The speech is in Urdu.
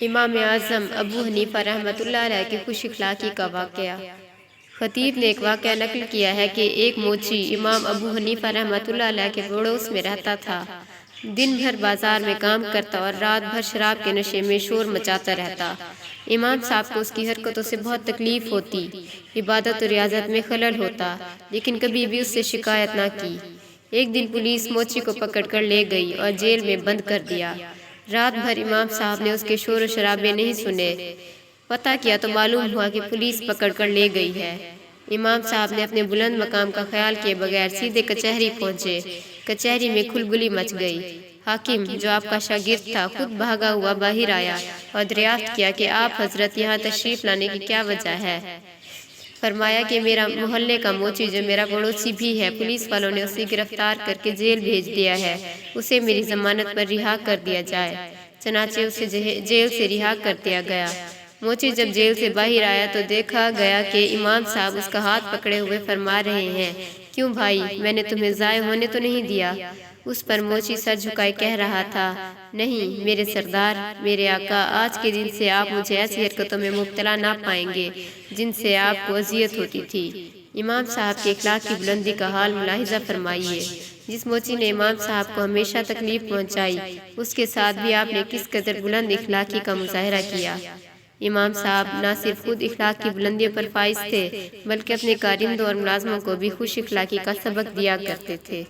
امام اعظم ابو حنیفہ رحمۃ اللہ علیہ کی خوش اخلاقی کا واقعہ۔ خطیب نے ایک واقعہ نقل کیا ہے کہ ایک موچی امام ابو حنیفہ رحمۃ اللہ علیہ کے پڑوس میں رہتا تھا۔ دن بھر بازار میں کام کرتا اور رات بھر شراب کے نشے میں شور مچاتا رہتا۔ امام صاحب کو اس کی حرکتوں سے بہت تکلیف ہوتی، عبادت و ریاضت میں خلل ہوتا، لیکن کبھی بھی اس سے شکایت نہ کی۔ ایک دن پولیس موچی کو پکڑ کر لے گئی اور جیل میں بند کر دیا۔ رات بھر امام صاحب نے اس کے شور و شرابے نہیں سنے۔ پتہ کیا تو معلوم ہوا کہ پولیس پکڑ کر لے گئی ہے۔ امام صاحب نے اپنے بلند مقام کا خیال کیے بغیر سیدھے کچہری پہنچے۔ کچہری میں کھلبلی مچ گئی۔ حاکم، جو آپ کا شاگرد تھا، خود بھاگا ہوا باہر آیا اور دریافت کیا کہ آپ حضرت یہاں تشریف لانے کی کیا وجہ ہے۔ فرمایا کہ میرا محلے کا موچی، جو میرا پڑوسی بھی ہے، پولیس والوں نے اسے گرفتار کر کے جیل بھیج دیا ہے، اسے میری ضمانت پر رہا کر دیا جائے۔ چنانچہ اسے جیل سے رہا کر دیا گیا۔ موچی جب جیل سے باہر آیا تو دیکھا گیا کہ امام صاحب اس کا ہاتھ پکڑے ہوئے فرما رہے ہیں، کیوں بھائی، میں نے تمہیں ضائع ہونے تو نہیں دیا؟ اس پر موچی سر جھکائے کہہ رہا تھا، نہیں میرے سردار، میرے آقا، آج کے دن سے آپ مجھے ایسی حرکتوں میں مبتلا نہ پائیں گے جن سے آپ کو اذیت ہوتی تھی۔ امام صاحب کے اخلاق کی بلندی کا حال ملاحظہ فرمائیے۔ جس موچی نے امام صاحب کو ہمیشہ تکلیف پہنچائی، اس کے ساتھ بھی آپ نے کس قدر بلند اخلاقی کا مظاہرہ کیا۔ امام صاحب نہ صرف خود اخلاق کی بلندیوں پر فائز تھے، بلکہ اپنے کارندوں اور ملازموں کو بھی خوش اخلاقی کا سبق دیا کرتے تھے۔